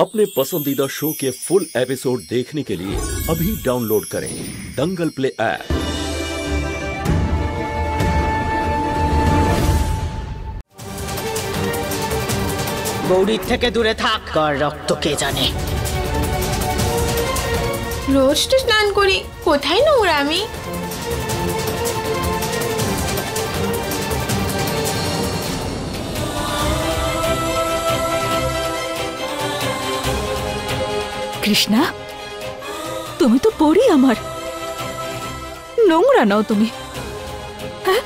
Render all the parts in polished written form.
अपने पसंदीदा शो के फुल एपिसोड देखने के लिए अभी डाउनलोड करें दंगल प्ले ऐप। গৌরীর থেকে দূরে থাক, কার রক্ত কে জানে। রোজ তো স্নান করি, কোথায় নোংরা আমি? কৃষ্ণা, তুমি তো পড়ি আমার, নোংরা নাও তুমি। হ্যাঁ,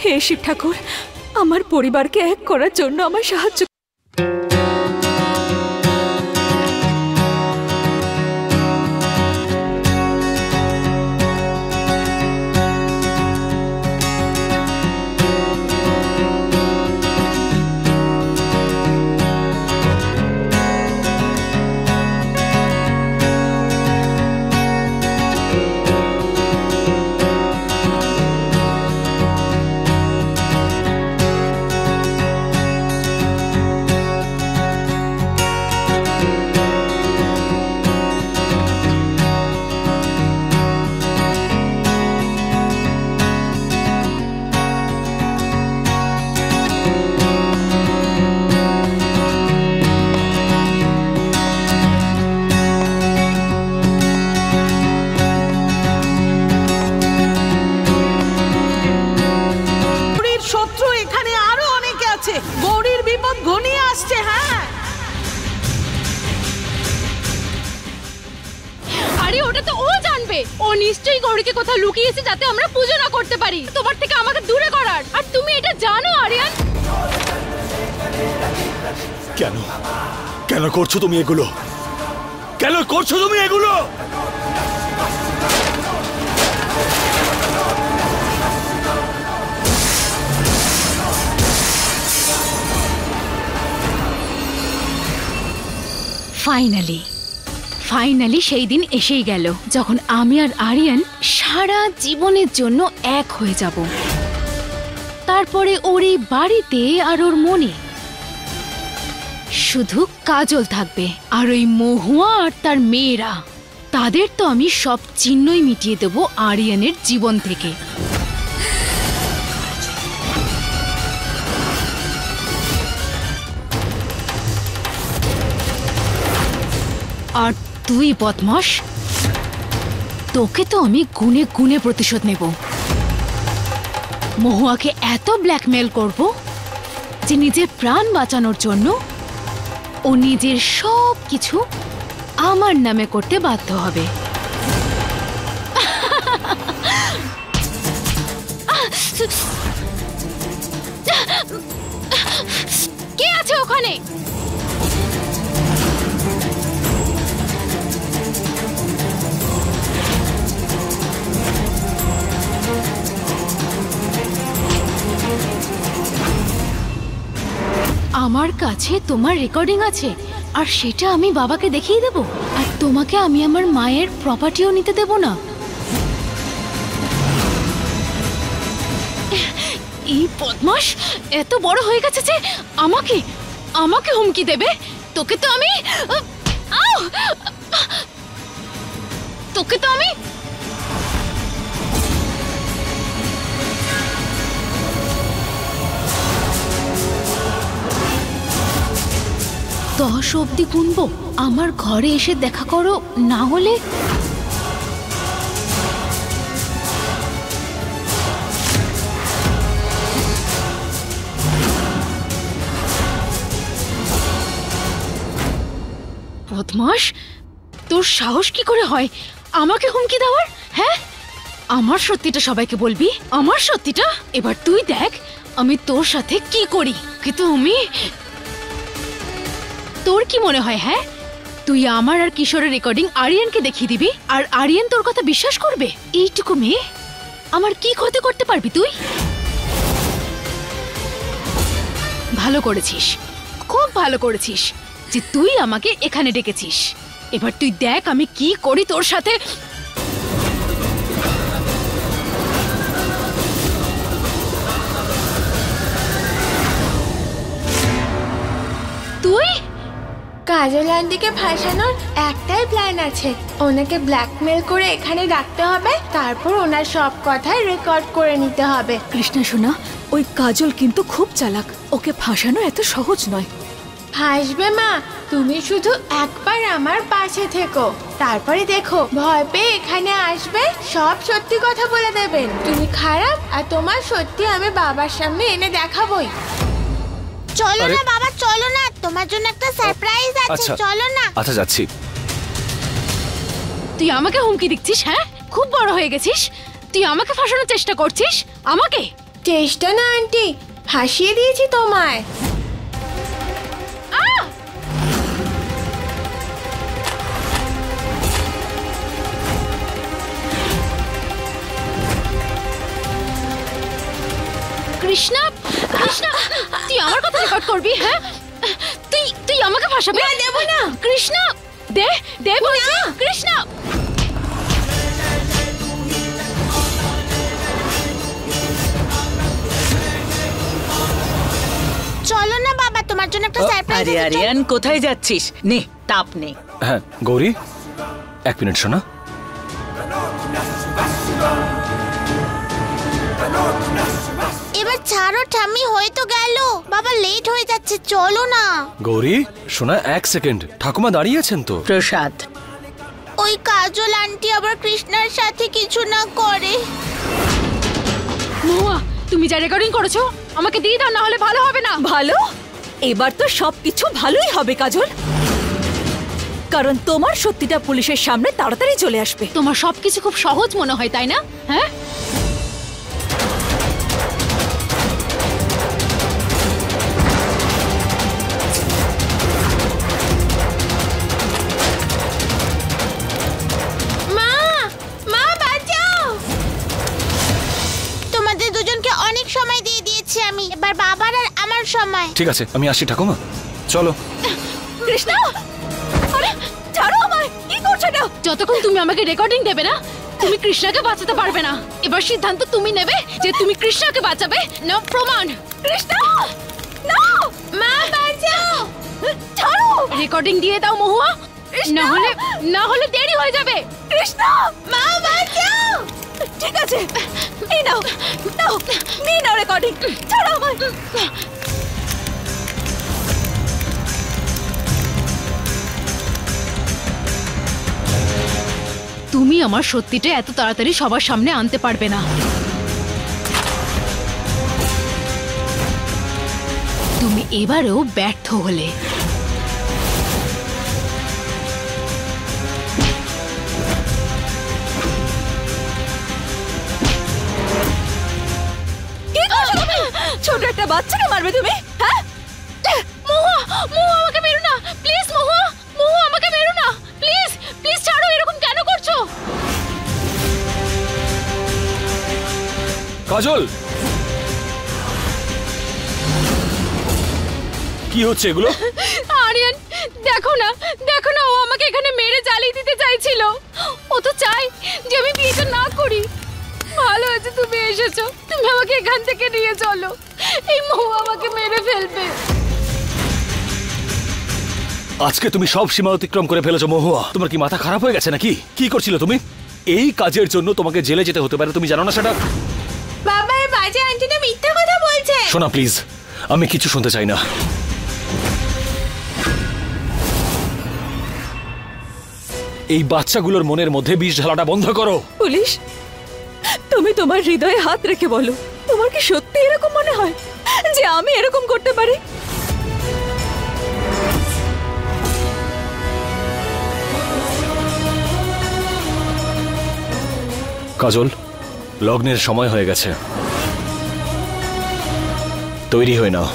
হে শিব ঠাকুর, আমার পরিবারকে এক করার জন্য আমার সাহায্য। গৌরীর বিপদ ঘনিয়ে আসছে। হ্যাঁ, আরে ওটা তো ও জানবে। ও নিশ্চয়ই গৌরীকে কোথাও লুকিয়েছে যাতে আমরা পুজো না করতে পারি, তোমার থেকে আমাকে দূরে করার। আর তুমি এটা জানো আরিয়ান? কেন কেন করছো তুমি এগুলো? কেন করছো তুমি এগুলো? ফাইনালি সেই দিন এসেই গেল যখন আমি আর আরিয়ান সারা জীবনের জন্য এক হয়ে যাব। তারপরে ওর এই বাড়িতে আর ওর মনে শুধু কাজল থাকবে, আর ওই মহুয়া আর তার মেয়েরা, তাদের তো আমি সব চিহ্নই মিটিয়ে দেব আরিয়ানের জীবন থেকে। আর তুই বদমাশ, তোকে তো আমি গুনে গুনে প্রতিশোধ নেব। মহুয়াকে এত ব্ল্যাকমেল করব যে নিজের প্রাণ বাঁচানোর জন্য ও নিজের সব কিছু আমার নামে করতে বাধ্য হবে। কে আছে ওখানে? আমার কাছে তোমার রেকর্ডিং আছে, আর সেটা আমি বাবাকে দেখিয়ে দেব। আর তোমাকে আমি আমার মায়ের প্রপার্টিও নিতে দেব না। এই বদমাশ এত বড় হয়ে গেছে যে আমাকে হুমকি দেবে। তোকে তো আমি দশ অব্দি গুনবো। আমার ঘরে এসে দেখা করো, না হলে বদমাশ, তোর সাহস কি করে হয় আমাকে হুমকি দেওয়ার? হ্যাঁ, আমার সত্যিটা সবাইকে বলবি? আমার সত্যিটা? এবার তুই দেখ আমি তোর সাথে কি করি। কিন্তু তোর কি মনে হয়, হ্যাঁ, তুই আমার আর কিশোরের রেকর্ডিং আরিয়ানকে দেখিয়ে দিবি আর আরিয়ান তোর কথা বিশ্বাস করবে? এইটুকু মেয়ে আমার কি ক্ষতি করতে পারবি তুই? ভালো করেছিস, খুব ভালো করেছিস। যে তুই আমাকে এখানে ডেকেছিস। এবার তুই দেখ আমি কি করি তোর সাথে। তুই কাজল আন্টিকে ফাঁসানোর একটাই প্ল্যান আছে, ওনাকে ব্ল্যাকমেল করে এখানে রাখতে হবে, তারপর ওনার সব কথাই রেকর্ড করে নিতে হবে। কৃষ্ণা সোনা, ওই কাজল কিন্তু খুব চালাক, ওকে ফাঁসানো এত সহজ নয়। হাসবে মা, তুমি শুধু একবার আমার পাশে থেকো, তারপরে দেখো ভয় পেয়ে এখানে আসবে, সব সত্যি কথা বলে দেবেন। তুমি খারাপ আর তোমার সত্যি আমি বাবার সামনে এনে দেখাবই। চলো না বাবা, চলো না, তোমার জন্য একটা সারপ্রাইজ আছে, চলো না। আচ্ছা যাচ্ছি। তুই আমাকে হুমকি দিচ্ছিস? হ্যাঁ, খুব বড় হয়ে গেছিস, তুই আমাকে ফাঁসানোর চেষ্টা করছিস। আমাকে চেষ্টা না আন্টি, ফাঁসিয়ে দিয়েছি তোমায়। কৃষ্ণা, কৃষ্ণা, তুই আমার কথা রেকর্ড করবি? হ্যাঁ, তুই আমাকে ফাঁসাবি? না, দেব না। কৃষ্ণা, দে দে বলছি। কৃষ্ণা, চলো না বাবা, তোমার জন্য একটা সারপ্রাইজ আরে আছে। আরিয়ান, কোথায় যাচ্ছিস? নে, তাপ নে। হ্যাঁ গৌরী, এক মিনিট শোনা। এবার ছাড়ো ঠাম্মি, হয়ে তো গেল, বাবা লেট হয়ে যাচ্ছে, চলো না। গৌরী শোনা, এক সেকেন্ড, ঠাকুমা দাঁড়িয়ে আছেন তো। প্রসাদ, ওই কাজল আন্টি আবার কৃষ্ণার সাথে কিছু না করে। মহুয়া, তুমি যা রেকর্ডিং করেছো আমাকে দিয়ে দাও, না হলে ভালো হবে না। ভালো? এবার তো সবকিছু ভালোই হবে কাজল, কারণ তোমার সত্যিটা পুলিশের সামনে তাড়াতাড়ি চলে আসবে। তোমার সবকিছু খুব সহজ মনে হয়, তাই না? হ্যাঁ, মা, মা বাঁচাও। তোমাদের দুজনকে অনেক সময় দিয়ে দিয়েছি আমি, এবার বাবার আর আমার সময়। ঠিক আছে, আমি আসি ঠাকুমা, চলো। কৃষ্ণা, আরে ছাড়ো আমায়, কি করছো না? যতক্ষণ তুমি আমাকে রেকর্ডিং দেবে না, তুমি কৃষ্ণাকে বাঁচাতে পারবে না। এবার সিদ্ধান্ত তুমি নেবে যে তুমি কৃষ্ণাকে বাঁচাবে না প্রমাণ। কৃষ্ণা, না, মা বাঁচাও। ছাড়ো। রেকর্ডিং দিয়ে দাও মহুয়া, না হলে দেরি হয়ে যাবে। কৃষ্ণা, মা বাঁচাও। ঠিক আছে, এই নাও, নাও, নিয়ে নাও রেকর্ডিং, ছাড়ো আমায়। তুমি আমার সত্যিটা এত তাড়াতাড়ি সবার সামনে আনতে পারবে না। তুমি এবারেও ব্যর্থ হলে। ছোট একটা বাচ্চাকে মারবে তুমি? হ্যাঁ, মহুয়া, মহুয়া আমাকে মেরো না প্লিজ। মহুয়া, মহুয়া আমাকে মেরো না প্লিজ, প্লিজ ছাড়ো। এরকম কেন করছো? কাজল, কি হচ্ছে এগুলো? আরিয়ান, দেখো না, দেখো না, ও আমাকে এখানে মেরে জ্বালিয়ে দিতে চাইছিল। ও তো চাই যে আমি বিয়েটা না করি। ভালো হয়েছে তুমি এসেছো, তুমি আমাকে এখান থেকে নিয়ে চলো, এই মহুয়া আমাকে মেরে ফেলবে। আজকে তুমি সব সীমা অতিক্রম করে ফেলেছো মহুয়া। তোমার কি মাথা খারাপ হয়ে গেছে নাকি? কি করছিলে তুমি? এই কাজের জন্য তোমাকে জেলে যেতে হতে পারে, তুমি জানো না সেটা? বাবা, এই বাজে আন্টিটা মিথ্যা কথা বলছে। শোনা প্লিজ, আমি কিছু শুনতে চাই না। এই বাচ্চাগুলোর মনের মধ্যে বিষ ঢালাটা বন্ধ করো। পুলিশ, তুমি তোমার হৃদয়ে হাত রেখে বলো, তোমার কি সত্যি এরকম মনে হয় যে আমি এরকম করতে পারি? কাজল, লগ্নের সময় হয়ে গেছে, তৈরি হয়ে নাও।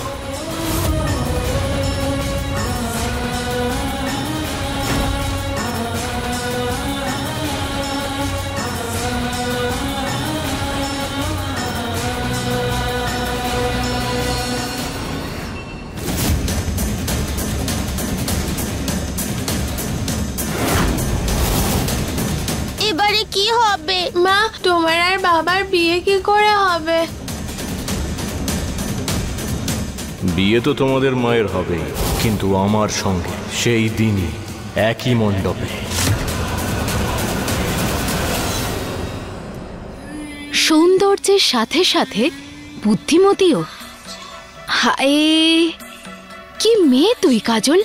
এবারে কি হবে? মা, তোমার আর বাবার বিয়ে কি করে হবে? বিয়ে তো তোমাদের মায়ের হবেই, কিন্তু আমার সঙ্গে সেই দিনই একই মণ্ডপে। সৌন্দর্যের সাথে সাথে বুদ্ধিমতীও। হায়, কি মেয়ে তুই কাজল।